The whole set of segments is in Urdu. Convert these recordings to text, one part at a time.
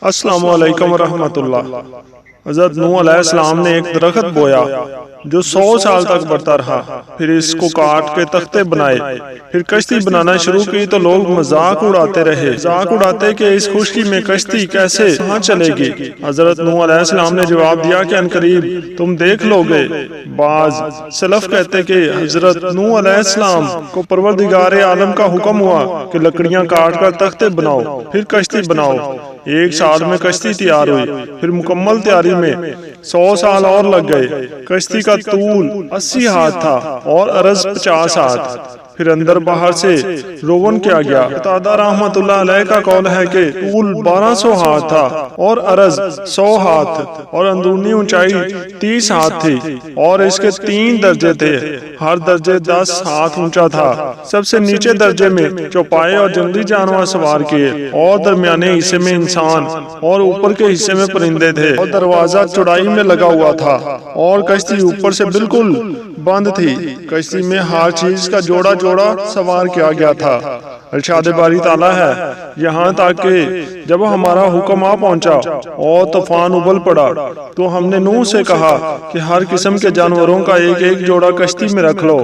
السلام علیکم ورحمۃ اللہ۔ حضرت نوح علیہ السلام نے ایک درخت بویا جو 100 سال تک بڑھتا رہا، پھر اس کو کاٹ کے تختے بنائے، پھر کشتی بنانا شروع کی تو لوگ مذاق اڑاتے رہے، مذاق اڑاتے کہ اس خشکی میں کشتی کیسے کہاں چلے گی۔ حضرت نوح علیہ السلام نے جواب دیا کہ عنقریب تم دیکھ لو گے۔ بعض سلف کہتے کہ حضرت نوح علیہ السلام کو پروردگار عالم کا حکم ہوا کہ لکڑیاں کاٹ کر تختے بناؤ، پھر کشتی بناؤ۔ 1 سال میں کشتی تیار ہوئی، پھر مکمل تیاری میں 100 سال اور لگ گئے۔ کشتی کا طول 80 ہاتھ تھا اور عرض 50 ہاتھ، پھر اندر باہر سے روغن کیا گیا۔ قتادہ رحمۃ اللہ علیہ کا قول ہے کہ طول 1200 ہاتھ تھا اور عرض 100 ہاتھ اور اندرونی اونچائی 30 ہاتھ تھی، اور اس کے 3 درجے تھے، ہر درجے 10 ہاتھ اونچا تھا۔ سب سے نیچے درجے میں چوپائے اور جنگلی جانور سوار کیے، اور درمیانے حصے میں انسان اور اوپر کے حصے میں پرندے تھے، اور دروازہ چوڑائی میں لگا ہوا تھا، اور کشتی اوپر سے بالکل بند تھی۔ کشتی میں ہر چیز کا جوڑا جوڑا سوار کیا گیا تھا۔ ارشاد باری تعالیٰ ہے، یہاں تک کہ جب ہمارا حکم آ پہنچا اور طوفان ابل پڑا تو ہم نے نوح سے کہا کہ ہر قسم کے جانوروں کا ایک ایک جوڑا کشتی میں رکھ لو،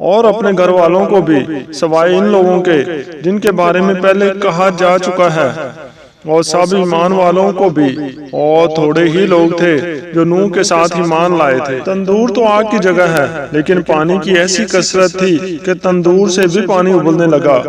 اور اپنے گھر والوں کو بھی، سوائے ان لوگوں کے جن کے بارے میں پہلے کہا جا چکا ہے، اور سب ایمان والوں کو بھی، اور تھوڑے ہی لوگ تھے جو نوح کے ساتھ ایمان لائے تھے۔ تندور تو آگ کی جگہ ہے، لیکن پانی کی ایسی کثرت تھی کہ تندور سے بھی پانی ابلنے لگا۔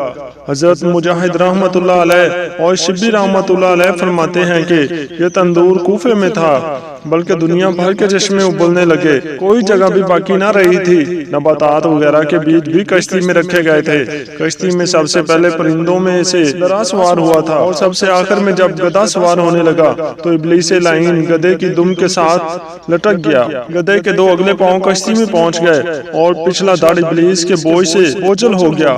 حضرت مجاہد رحمۃ اللہ علیہ اور شبلی رحمۃ اللہ علیہ فرماتے ہیں کہ یہ تندور کوفے میں تھا، بلکہ دنیا بھر کے چشمے ابلنے لگے، کوئی جگہ بھی باقی نہ رہی تھی۔ نباتات وغیرہ کے بیج بھی کشتی میں رکھے گئے تھے۔ کشتی میں سب سے پہلے پرندوں میں سے درا سوار ہوا تھا، اور سب سے آخر میں جب گدھا سوار ہونے لگا تو ابلیس لعین گدھے کی دم کے ساتھ لٹک گیا۔ گدھے کے 2 اگلے پاؤں کشتی میں پہنچ گئے، اور پچھلا دھڑ ابلیس کے بوجھ سے بوجھل ہو گیا،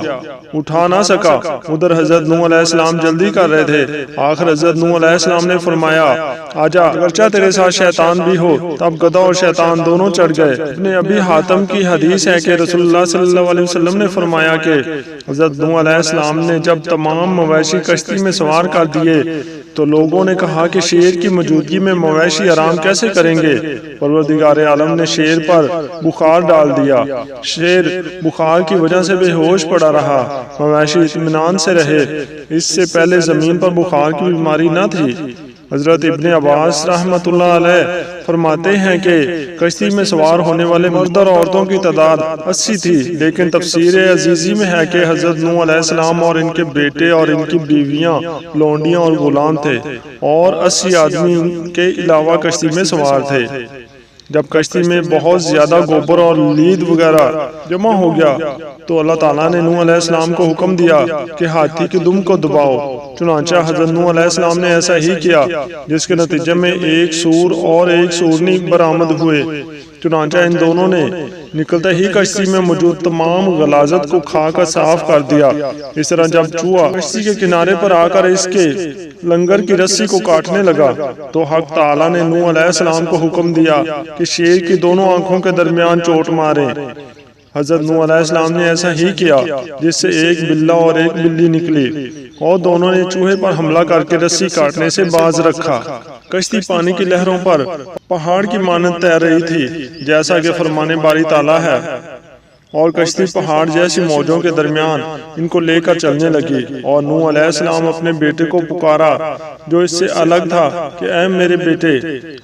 اٹھا نہ سکا۔ ادھر حضرت نوح علیہ السلام جلدی کر رہے تھے۔ آخر حضرت نوح علیہ السلام نے فرمایا، آجا، اگرچہ تیرے ساتھ شیطان بھی ہو۔ تب گدھا اور شیطان دونوں چڑھ گئے۔ ابن ابی حاتم کی حدیث ہے کہ رسول اللہ صلی اللہ علیہ وسلم نے فرمایا کہ حضرت نوح علیہ السلام نے جب تمام مویشی کشتی میں سوار کر دیے تو لوگوں نے کہا کہ شیر کی موجودگی میں مویشی آرام کیسے کریں گے؟ پروردگار عالم نے شیر پر بخار ڈال دیا، شیر بخار کی وجہ سے بے ہوش پڑا رہا، مویشی اطمینان سے رہے۔ اس سے پہلے زمین پر بخار کی بیماری نہ تھی۔ حضرت ابن عباس رحمۃ اللہ علیہ فرماتے ہیں کہ کشتی میں سوار ہونے والے مرد اور عورتوں کی تعداد 80 تھی، لیکن تفسیر عزیزی میں ہے کہ حضرت نوح علیہ السلام اور ان کے بیٹے اور ان کی بیویاں، لونڈیاں اور غلام تھے، اور 80 آدمی کے علاوہ کشتی میں سوار تھے۔ جب کشتی میں بہت زیادہ گوبر اور لید وغیرہ جمع ہو گیا تو اللہ تعالیٰ نے نوح علیہ السلام کو حکم دیا کہ ہاتھی کی دم کو دباؤ۔ چنانچہ حضرت نوح علیہ السلام نے ایسا ہی کیا، جس کے نتیجے میں 1 سور اور 1 سورنی برآمد ہوئے۔ چنانچہ ان دونوں نے نکلتے ہی کشتی میں موجود تمام غلاظت کو کھا کر صاف کر دیا۔ اس طرح جب چوہا کشتی کے کنارے پر آ کر اس کے لنگر کی رسی کو کاٹنے لگا تو حق تعالیٰ نے نوح علیہ السلام کو حکم دیا کہ شیر کی دونوں آنکھوں کے درمیان چوٹ ماریں۔ حضرت نوح علیہ السلام نے ایسا ہی کیا، جس سے ایک بلہ اور ایک بلی نکلی، اور دونوں نے چوہے پر حملہ کر کے رسی کاٹنے سے باز رکھا۔ کشتی پانی کی لہروں پر پہاڑ کی مانند تیر رہی تھی، جیسا کہ فرمان باری تعالیٰ ہے، اور کشتی پہاڑ جیسی موجوں کے درمیان ان کو لے کر چلنے لگی۔ اور نوح علیہ السلام اپنے بیٹے کو پکارا جو اس سے الگ تھا کہ اے میرے بیٹے،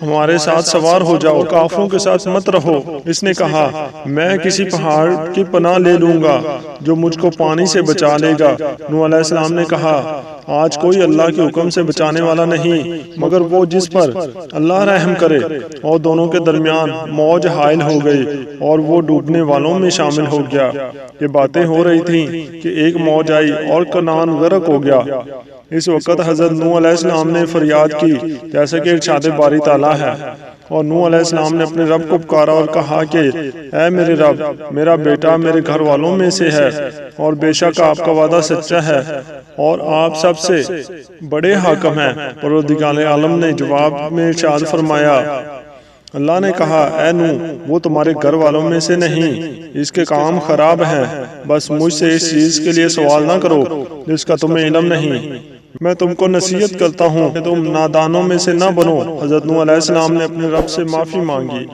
ہمارے ساتھ سوار ہو جاؤ، کافروں کے ساتھ مت رہو۔ اس نے کہا، میں کسی پہاڑ کی پناہ لے لوں گا جو مجھ کو پانی سے بچا لے گا۔ نوح علیہ السلام نے کہا، آج کوئی اللہ کے حکم سے بچانے والا نہیں مگر وہ جس پر اللہ رحم کرے۔ اور دونوں کے درمیان موج حائل ہو گئی اور وہ ڈوبنے والوں میں شامل ہو گیا۔ یہ باتیں ہو رہی تھیں کہ ایک موج آئی اور کنعان غرق ہو گیا۔ اس وقت حضرت نوح علیہ السلام نے فریاد کی، جیسا کہ ارشاد باری تعالیٰ ہے، اور نوح علیہ السلام نے اپنے رب کو پکارا اور کہا کہ اے میرے رب، میرا بیٹا میرے گھر والوں میں سے ہے، اور بے شک آپ کا وعدہ سچا ہے، اور آپ سب سے بڑے حاکم ہیں۔ پروردگار عالم نے جواب میں ارشاد فرمایا، اللہ نے کہا، اے نوح، وہ تمہارے گھر والوں میں سے نہیں، اس کے کام خراب ہیں، بس مجھ سے اس چیز کے لیے سوال نہ کرو جس کا تمہیں علم نہیں۔ میں تم کو نصیحت کرتا ہوں کہ تم نادانوں میں سے نہ بنو۔ حضرت نوح علیہ السلام نے اپنے رب سے معافی مانگی۔